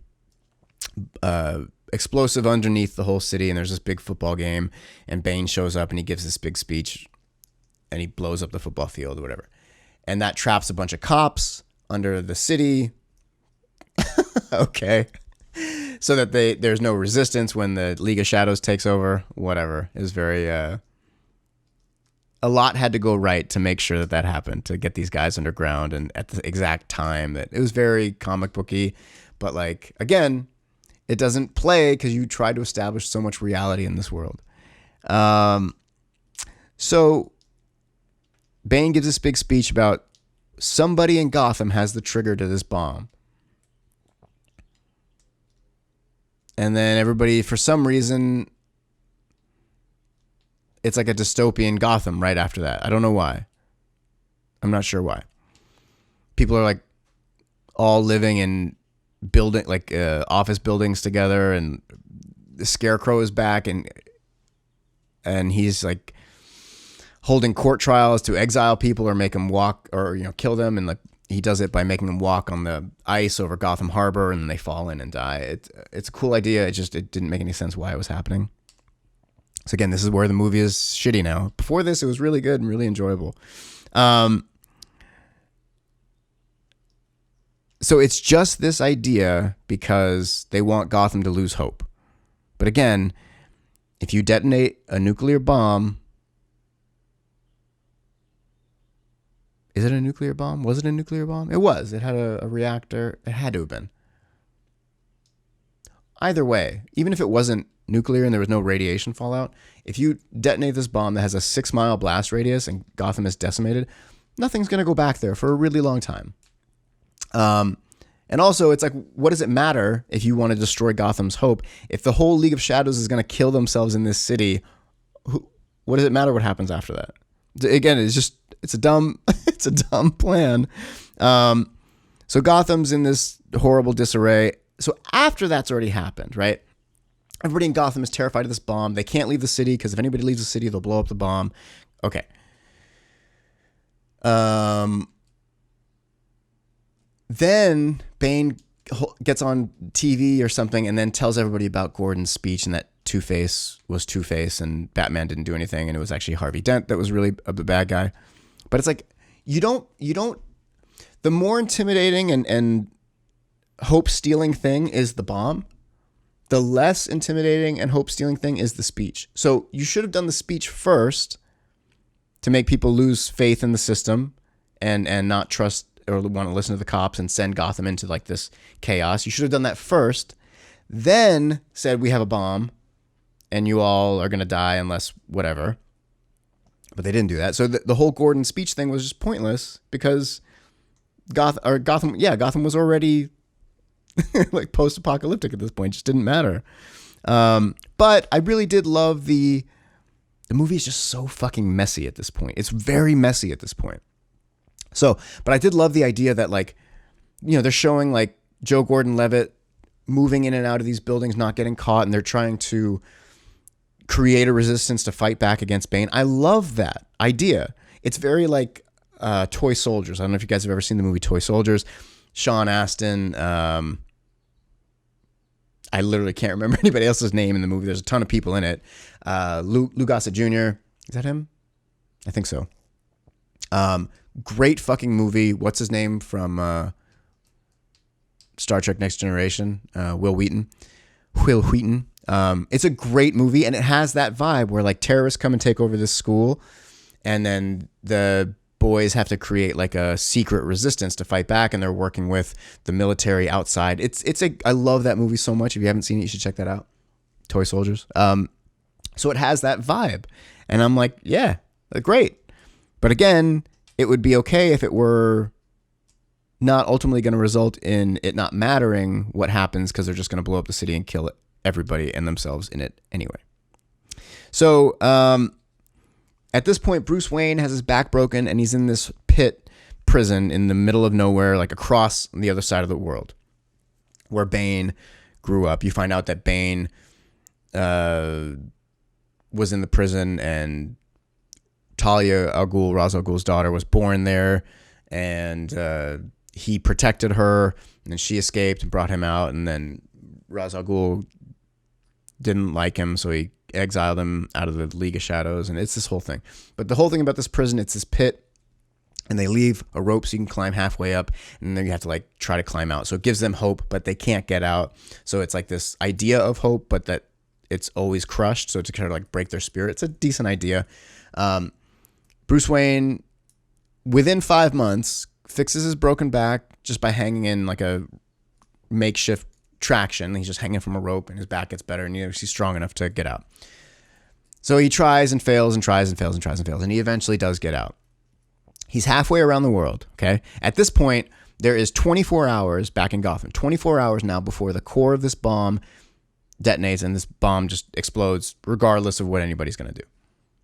explosive underneath the whole city and there's this big football game and Bane shows up and he gives this big speech and he blows up the football field or whatever. And that traps a bunch of cops under the city. Okay. So that there's no resistance when the League of Shadows takes over. Whatever. It was very... a lot had to go right to make sure that happened, to get these guys underground and at the exact time that... It was very comic booky. But like, again, it doesn't play because you try to establish so much reality in this world. So Bane gives this big speech about somebody in Gotham has the trigger to this bomb. And then everybody, for some reason, it's like a dystopian Gotham right after that. I don't know why. I'm not sure why. People are like all living in building, like office buildings together, and the Scarecrow is back, and he's like holding court trials to exile people or make them walk or kill them, and like he does it by making them walk on the ice over Gotham Harbor, and they fall in and die. It's a cool idea. It didn't make any sense why it was happening. So again, this is where the movie is shitty now. Before this, it was really good and really enjoyable. So it's just this idea because they want Gotham to lose hope. But again, if you detonate a nuclear bomb Is it a nuclear bomb? Was it a nuclear bomb? It was. It had a reactor. It had to have been. Either way, even if it wasn't nuclear and there was no radiation fallout, if you detonate this bomb that has a 6-mile blast radius and Gotham is decimated, nothing's going to go back there for a really long time. And also, it's like, what does it matter if you want to destroy Gotham's hope? If the whole League of Shadows is going to kill themselves in this city, what does it matter what happens after that? Again, it's a dumb plan. So Gotham's in this horrible disarray. So after that's already happened, right? Everybody in Gotham is terrified of this bomb. They can't leave the city because if anybody leaves the city, they'll blow up the bomb. Okay. Then Bane gets on TV or something and then tells everybody about Gordon's speech and that Two-Face was Two-Face and Batman didn't do anything and it was actually Harvey Dent that was really the bad guy. But it's like, you don't, the more intimidating and hope-stealing thing is the bomb, the less intimidating and hope-stealing thing is the speech. So you should have done the speech first to make people lose faith in the system and not trust or want to listen to the cops and send Gotham into like this chaos. You should have done that first, then said we have a bomb and you all are going to die unless whatever. But they didn't do that. So the whole Gordon speech thing was just pointless because Gotham was already like post-apocalyptic at this point. It just didn't matter. But I really did love the movie is just so fucking messy at this point. It's very messy at this point. So, but I did love the idea that like, they're showing like Joe Gordon-Levitt moving in and out of these buildings, not getting caught, and they're trying to create a resistance to fight back against Bane. I love that idea. It's very like Toy Soldiers. I don't know if you guys have ever seen the movie Toy Soldiers. Sean Astin. I literally can't remember anybody else's name in the movie. There's a ton of people in it. Lou Gossett Jr. Is that him? I think so. Great fucking movie. What's his name from Star Trek Next Generation? Will Wheaton. It's a great movie, and it has that vibe where like terrorists come and take over this school, and then the boys have to create like a secret resistance to fight back, and they're working with the military outside. I love that movie so much. If you haven't seen it, you should check that out. Toy Soldiers. So it has that vibe, and I'm like, yeah, great. But again, it would be okay if it were not ultimately going to result in it not mattering what happens because they're just going to blow up the city and kill everybody and themselves in it anyway. So at this point, Bruce Wayne has his back broken and he's in this pit prison in the middle of nowhere, like across the other side of the world where Bane grew up. You find out that Bane was in the prison and Talia al Ghul, Ra's al Ghul's daughter, was born there, and he protected her, and then she escaped and brought him out, and then Ra's al Ghul didn't like him, so he exiled him out of the League of Shadows, and it's this whole thing. But the whole thing about this prison, it's this pit, and they leave a rope so you can climb halfway up, and then you have to like try to climb out. So it gives them hope, but they can't get out. So it's like this idea of hope, but that it's always crushed, so to kind of like break their spirit. It's a decent idea. Bruce Wayne, within 5 months, fixes his broken back just by hanging in like a makeshift traction. He's just hanging from a rope and his back gets better and he's strong enough to get out. So he tries and fails and tries and fails and tries and fails, and he eventually does get out. He's halfway around the world, okay? At this point, there is 24 hours back in Gotham, 24 hours now before the core of this bomb detonates and this bomb just explodes regardless of what anybody's going to do.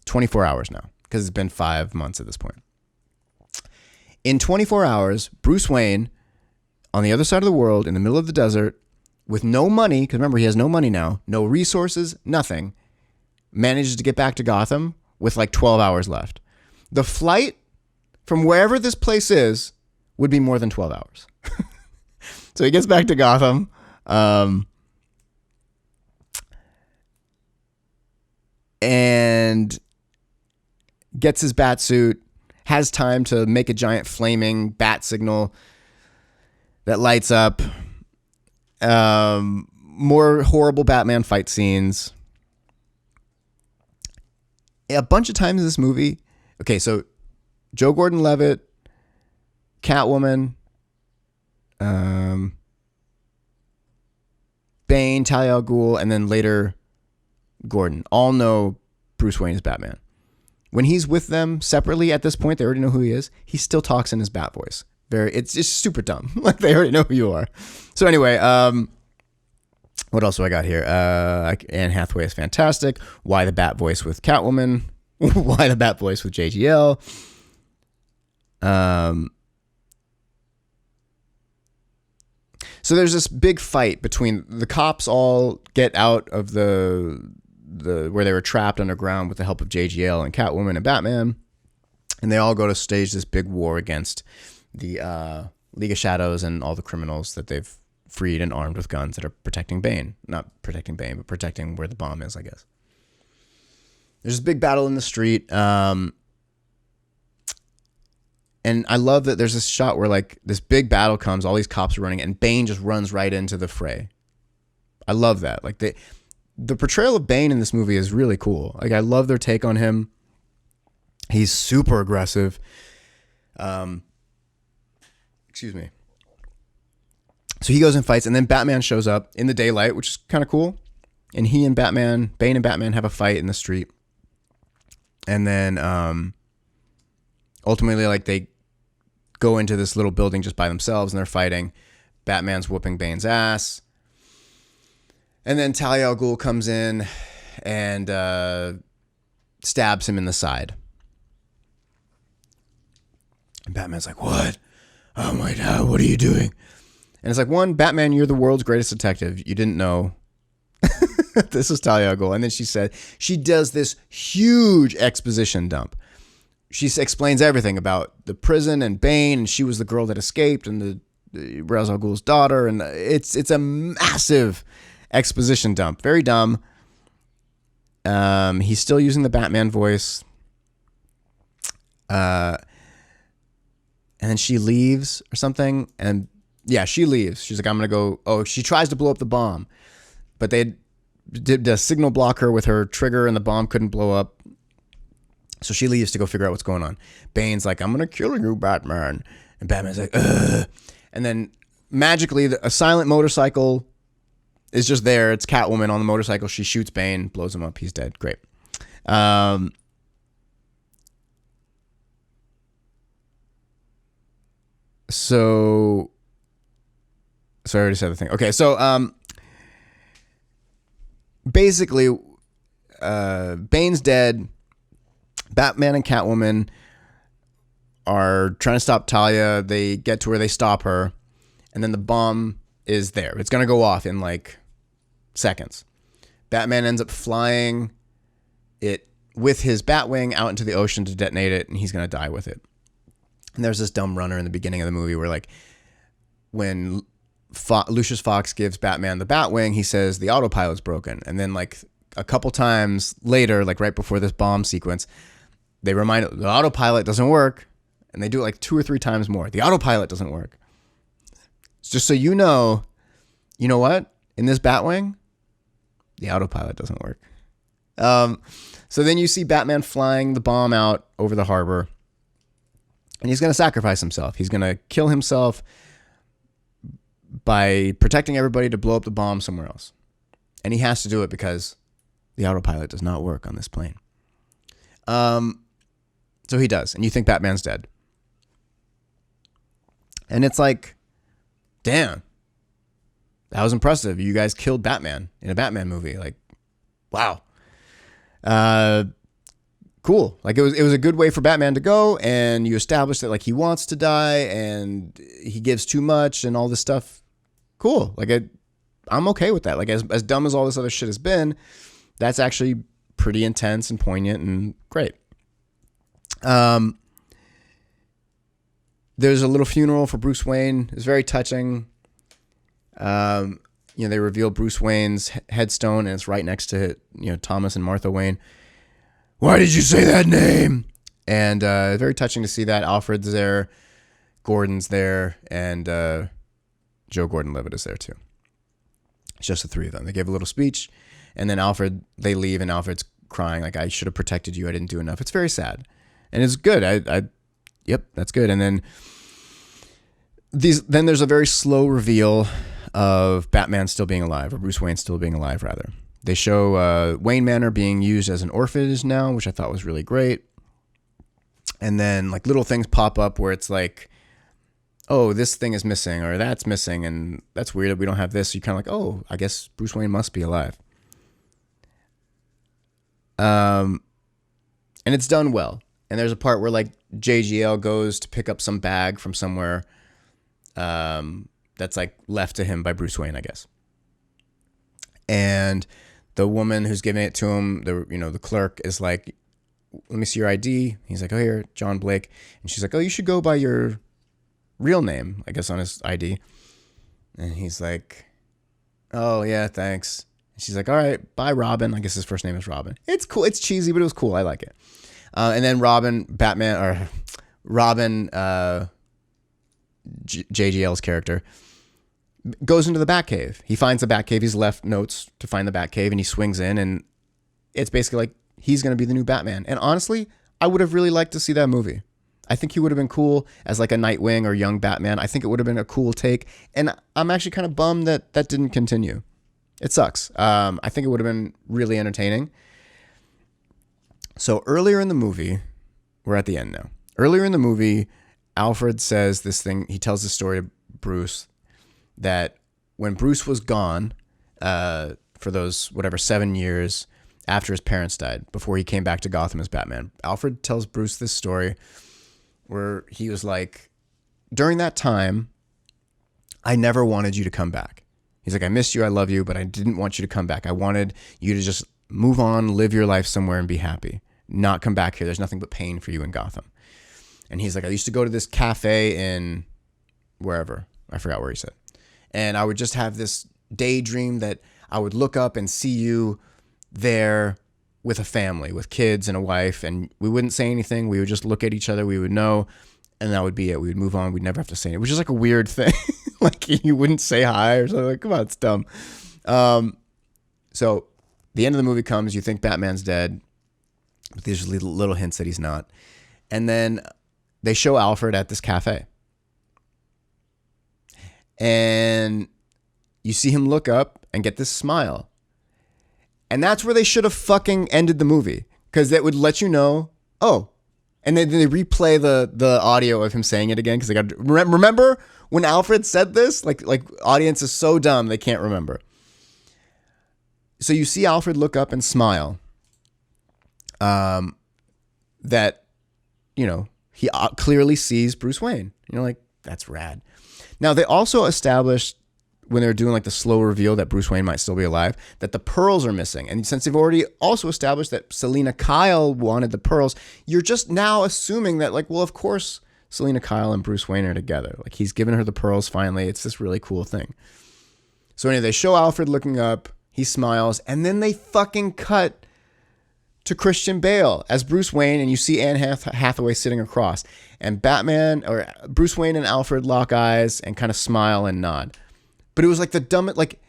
24 hours now, because it's been 5 months at this point. In 24 hours, Bruce Wayne, on the other side of the world, in the middle of the desert, with no money, because remember, he has no money now, no resources, nothing, manages to get back to Gotham with like 12 hours left. The flight from wherever this place is would be more than 12 hours. So he gets back to Gotham. And gets his bat suit, has time to make a giant flaming bat signal that lights up. More horrible Batman fight scenes. A bunch of times in this movie. Okay, so Joe Gordon-Levitt Catwoman, Bane, Talia al Ghul, and then later Gordon all know Bruce Wayne is Batman. When he's with them separately at this point, they already know who he is. He still talks in his Bat voice. It's just super dumb. Like, they already know who you are. So anyway, what else do I got here? Anne Hathaway is fantastic. Why the Bat voice with Catwoman? Why the Bat voice with JGL? So there's this big fight between the cops. All get out of the where they were trapped underground with the help of JGL and Catwoman and Batman, and they all go to stage this big war against the League of Shadows and all the criminals that they've freed and armed with guns that are protecting Bane. Not protecting Bane, but protecting where the bomb is, I guess. There's this big battle in the street. And I love that there's this shot where, like, this big battle comes, all these cops are running, and Bane just runs right into the fray. I love that. Like, the portrayal of Bane in this movie is really cool. Like, I love their take on him. He's super aggressive. Excuse me. So he goes and fights, and then Batman shows up in the daylight, which is kind of cool. And Bane and Batman have a fight in the street. And then ultimately, like, they go into this little building just by themselves, and they're fighting. Batman's whooping Bane's ass. And then Talia al Ghul comes in and stabs him in the side. And Batman's like, "What? Oh my God, what are you doing?" And it's like, one, Batman, you're the world's greatest detective. You didn't know. This is Talia al Ghul. And then she does this huge exposition dump. She explains everything about the prison and Bane, and she was the girl that escaped, and the Ra's al Ghul's daughter, and it's a massive exposition dump. Very dumb. He's still using the Batman voice. And then she leaves or something, and yeah, she leaves. She's like, "I'm gonna go." Oh, she tries to blow up the bomb, but they did a signal block her with her trigger, and the bomb couldn't blow up. So she leaves to go figure out what's going on. Bane's like, "I'm gonna kill you, Batman," and Batman's like, "Ugh." And then magically, a silent motorcycle is just there. It's Catwoman on the motorcycle. She shoots Bane, blows him up. He's dead. Great. So I already said the thing. Okay, so basically, Bane's dead. Batman and Catwoman are trying to stop Talia. They get to where they stop her, and then the bomb is there. It's going to go off in like seconds. Batman ends up flying it with his Batwing out into the ocean to detonate it, and he's going to die with it. And there's this dumb runner in the beginning of the movie where, like, when Lucius Fox gives Batman the Batwing, he says the autopilot's broken. And then, like, a couple times later, like right before this bomb sequence, they remind it, the autopilot doesn't work. And they do it like 2 or 3 times more. The autopilot doesn't work. It's just so you know what? In this Batwing, the autopilot doesn't work. So then you see Batman flying the bomb out over the harbor. And he's going to sacrifice himself. He's going to kill himself by protecting everybody to blow up the bomb somewhere else. And he has to do it because the autopilot does not work on this plane. So he does. And you think Batman's dead. And it's like, damn, that was impressive. You guys killed Batman in a Batman movie. Like, wow. Cool. Like, it was a good way for Batman to go, and you establish that, like, he wants to die and he gives too much and all this stuff. Cool. Like, I'm okay with that. Like, as dumb as all this other shit has been, that's actually pretty intense and poignant and great. There's a little funeral for Bruce Wayne. It's very touching. They reveal Bruce Wayne's headstone, and it's right next to, Thomas and Martha Wayne. Why did you say that name? And very touching to see that. Alfred's there, Gordon's there, and Joe Gordon-Levitt is there too. It's just the 3 of them. They gave a little speech, and then they leave, and Alfred's crying like, "I should have protected you. I didn't do enough." It's very sad, and it's good. Yep, that's good. And then Then there's a very slow reveal of Batman still being alive, or Bruce Wayne still being alive, rather. They show Wayne Manor being used as an orphanage now, which I thought was really great. And then like little things pop up where it's like, oh, this thing is missing, or that's missing, and that's weird that we don't have this. So you're kind of like, oh, I guess Bruce Wayne must be alive. And it's done well. And there's a part where like JGL goes to pick up some bag from somewhere that's like left to him by Bruce Wayne, I guess. And the woman who's giving it to him, the clerk, is like, let me see your ID. He's like, oh, here, John Blake. And she's like, oh, you should go by your real name, I guess, on his ID. And he's like, oh, yeah, thanks. And she's like, all right, bye, Robin. I guess his first name is Robin. It's cool. It's cheesy, but it was cool. I like it. And then Robin, JGL's character, goes into the Batcave. He finds the Batcave. He's left notes to find the Batcave, and he swings in, and it's basically like he's going to be the new Batman. And honestly, I would have really liked to see that movie. I think he would have been cool as like a Nightwing or young Batman. I think it would have been a cool take, and I'm actually kind of bummed that didn't continue. It sucks. I think it would have been really entertaining. So earlier in the movie, we're at the end now. Earlier in the movie, Alfred says this thing. He tells the story to Bruce that when Bruce was gone for those 7 years after his parents died, before he came back to Gotham as Batman, Alfred tells Bruce this story where he was like, during that time, I never wanted you to come back. He's like, I missed you, I love you, but I didn't want you to come back. I wanted you to just move on, live your life somewhere and be happy. Not come back here. There's nothing but pain for you in Gotham. And he's like, I used to go to this cafe in wherever. I forgot where he said. And I would just have this daydream that I would look up and see you there with a family, with kids and a wife. And we wouldn't say anything. We would just look at each other. We would know. And that would be it. We would move on. We'd never have to say it, which is like a weird thing. Like you wouldn't say hi or something. Like, come on, it's dumb. So the end of the movie comes. You think Batman's dead. But there's little hints that he's not. And then they show Alfred at this cafe. And you see him look up and get this smile. And that's where they should have fucking ended the movie. Because that would let you know, oh. And then they replay the audio of him saying it again. Because they got remember when Alfred said this? Like audience is so dumb they can't remember. So you see Alfred look up and smile. That, he clearly sees Bruce Wayne. You're like, that's rad. Now, they also established when they were doing like the slow reveal that Bruce Wayne might still be alive, that the pearls are missing. And since they've already also established that Selina Kyle wanted the pearls, you're just now assuming that like, well, of course, Selina Kyle and Bruce Wayne are together. Like he's given her the pearls finally. It's this really cool thing. So anyway, they show Alfred looking up. He smiles. And then they fucking cut to Christian Bale as Bruce Wayne, and you see Anne Hathaway sitting across, and Batman or Bruce Wayne and Alfred lock eyes and kind of smile and nod. But it was like the dumbest, like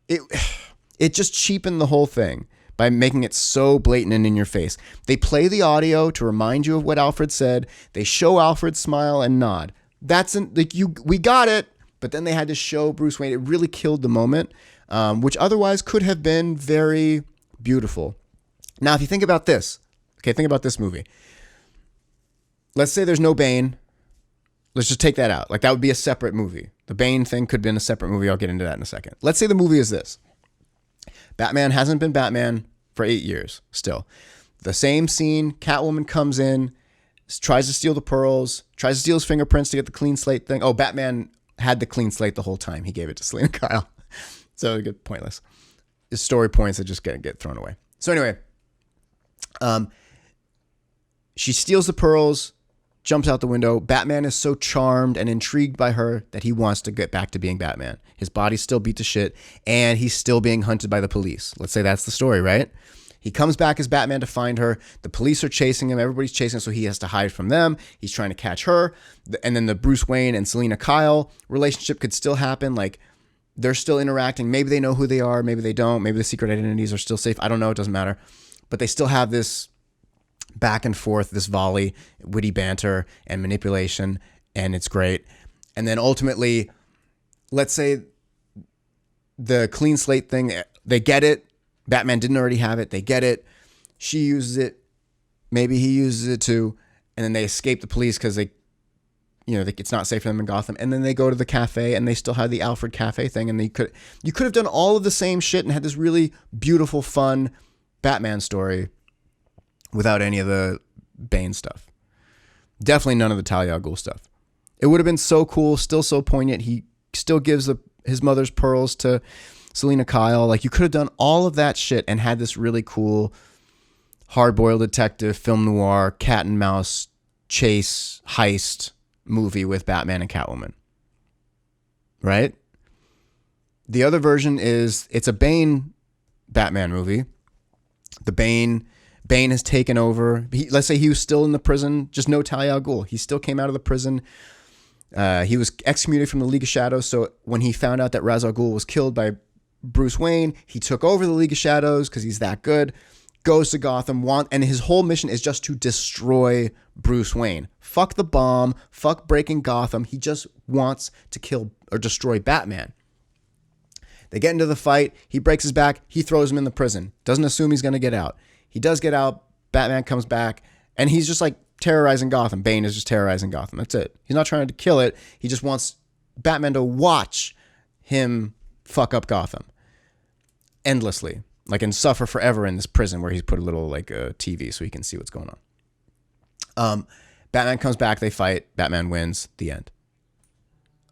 it just cheapened the whole thing by making it so blatant and in your face. They play the audio to remind you of what Alfred said. They show Alfred smile and nod. We got it, but then they had to show Bruce Wayne. It really killed the moment, which otherwise could have been very beautiful. Now, if you think about this, think about this movie. Let's say there's no Bane. Let's just take that out. Like that would be a separate movie. The Bane thing could be in a separate movie. I'll get into that in a second. Let's say the movie is this. Batman hasn't been Batman for 8 years still. The same scene, Catwoman comes in, tries to steal the pearls, tries to steal his fingerprints to get the clean slate thing. Oh, Batman had the clean slate the whole time. He gave it to Selina Kyle. So it get pointless. His story points that just get thrown away. So anyway, she steals the pearls, jumps out the window. Batman is so charmed and intrigued by her that he wants to get back to being Batman. His body's still beat to shit, and he's still being hunted by the police. Let's say that's the story, right? He comes back as Batman to find her. The police are chasing him. Everybody's chasing him, so he has to hide from them. He's trying to catch her. And then the Bruce Wayne and Selina Kyle relationship could still happen. Like, they're still interacting. Maybe they know who they are. Maybe they don't. Maybe the secret identities are still safe. I don't know. It doesn't matter. But they still have this back and forth, this volley, witty banter and manipulation, and it's great. And then ultimately, let's say the clean slate thing, they get it. Batman didn't already have it. They get it. She uses it. Maybe he uses it too. And then they escape the police because it's not safe for them in Gotham. And then they go to the cafe and they still have the Alfred Cafe thing. And you could have done all of the same shit and had this really beautiful, fun Batman story without any of the Bane stuff. Definitely none of the Talia al Ghul stuff. It would have been so cool, still so poignant. He still gives his mother's pearls to Selena Kyle. Like, you could have done all of that shit and had this really cool hard-boiled detective, film noir, cat and mouse, chase, heist movie with Batman and Catwoman. Right? The other version is, it's a Bane Batman movie. The Bane has taken over. Let's say he was still in the prison, just no Talia al Ghul. He still came out of the prison. He was excommunicated from the League of Shadows. So when he found out that Ra's al Ghul was killed by Bruce Wayne, he took over the League of Shadows because he's that good. Goes to Gotham, and his whole mission is just to destroy Bruce Wayne. Fuck the bomb. Fuck breaking Gotham. He just wants to kill or destroy Batman. They get into the fight. He breaks his back. He throws him in the prison. Doesn't assume he's going to get out. He does get out. Batman comes back, and he's just like terrorizing Gotham. Bane is just terrorizing Gotham. That's it. He's not trying to kill it. He just wants Batman to watch him fuck up Gotham endlessly, and suffer forever in this prison where he's put a little TV so he can see what's going on. Batman comes back. They fight. Batman wins. The end.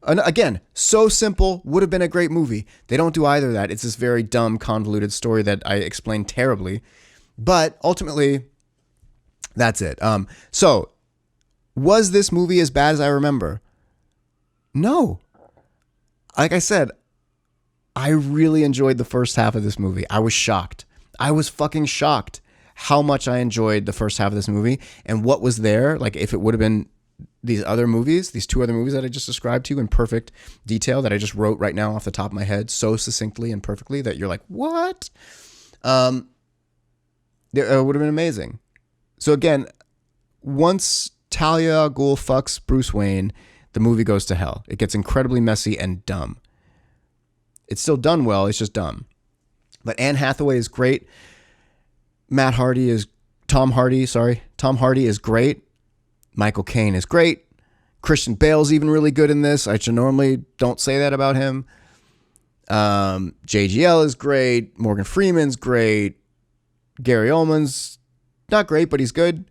And again, so simple. Would have been a great movie. They don't do either of that. It's this very dumb, convoluted story that I explained terribly. But ultimately, that's it. So, was this movie as bad as I remember? No. Like I said, I really enjoyed the first half of this movie. I was shocked. I was fucking shocked how much I enjoyed the first half of this movie and what was there. Like, if it would have been these other movies, these two other movies that I just described to you in perfect detail that I just wrote right now off the top of my head so succinctly and perfectly that you're like, what? It would have been amazing. So again, once Talia al Ghul fucks Bruce Wayne, the movie goes to hell. It gets incredibly messy and dumb. It's still done well. It's just dumb. But Anne Hathaway is great. Tom Hardy is great. Michael Caine is great. Christian Bale's even really good in this. I normally don't say that about him. JGL is great. Morgan Freeman's great. Gary Oldman's not great, but he's good.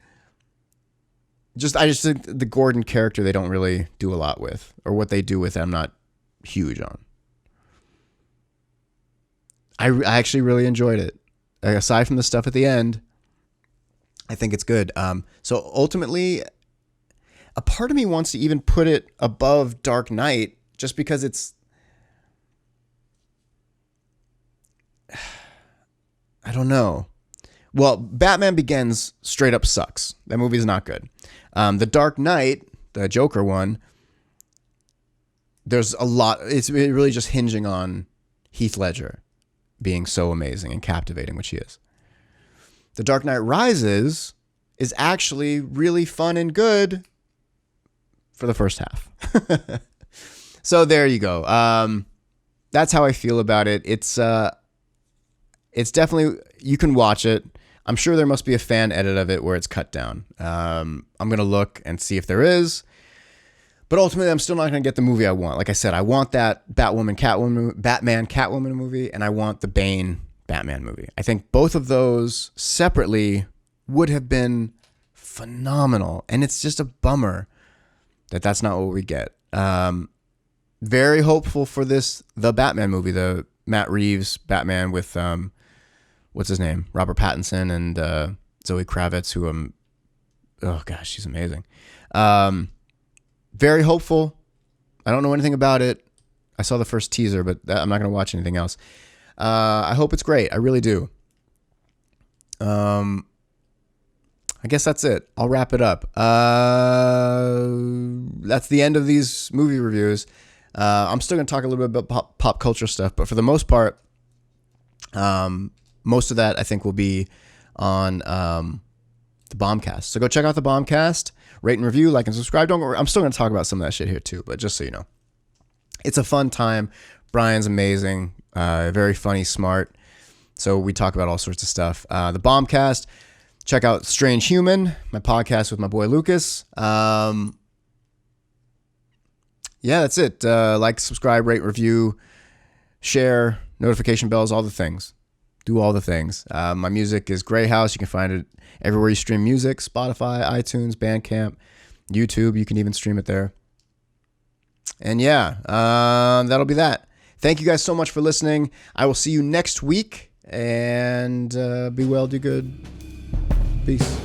I just think the Gordon character they don't really do a lot with, or what they do with it, I'm not huge on. I actually really enjoyed it. Aside from the stuff at the end, I think it's good. So ultimately, a part of me wants to even put it above Dark Knight just because it's, I don't know. Well, Batman Begins straight up sucks. That movie is not good. The Dark Knight, the Joker one, there's a lot. It's really just hinging on Heath Ledger being so amazing and captivating, which he is. The Dark Knight Rises is actually really fun and good for the first half. So there you go. That's how I feel about it. It's definitely, you can watch it. I'm sure there must be a fan edit of it where it's cut down. I'm going to look and see if there is. But ultimately, I'm still not going to get the movie I want. Like I said, I want that Batman Catwoman movie, and I want the Bane Batman movie. I think both of those separately would have been phenomenal. And it's just a bummer that that's not what we get. Very hopeful for the Batman movie, the Matt Reeves Batman with, what's his name? Robert Pattinson and Zoe Kravitz, who oh gosh, she's amazing. Very hopeful. I don't know anything about it. I saw the first teaser, but I'm not going to watch anything else. I hope it's great. I really do. I guess that's it. I'll wrap it up. That's the end of these movie reviews. I'm still going to talk a little bit about pop culture stuff, but for the most part, most of that I think will be on the Bombcast. So go check out the Bombcast, rate and review, like and subscribe. Don't worry, I'm still going to talk about some of that shit here too, but just so you know. It's a fun time. Brian's amazing, very funny, smart. So we talk about all sorts of stuff. The Bombcast. Check out Strange Human, my podcast with my boy Lucas. Yeah, that's it. Like, subscribe, rate, review, share, notification bells, all the things. Do all the things. My music is Grey House. You can find it everywhere you stream music. Spotify, iTunes, Bandcamp, YouTube. You can even stream it there. And yeah, that'll be that. Thank you guys so much for listening. I will see you next week. And be well, do good. Peace.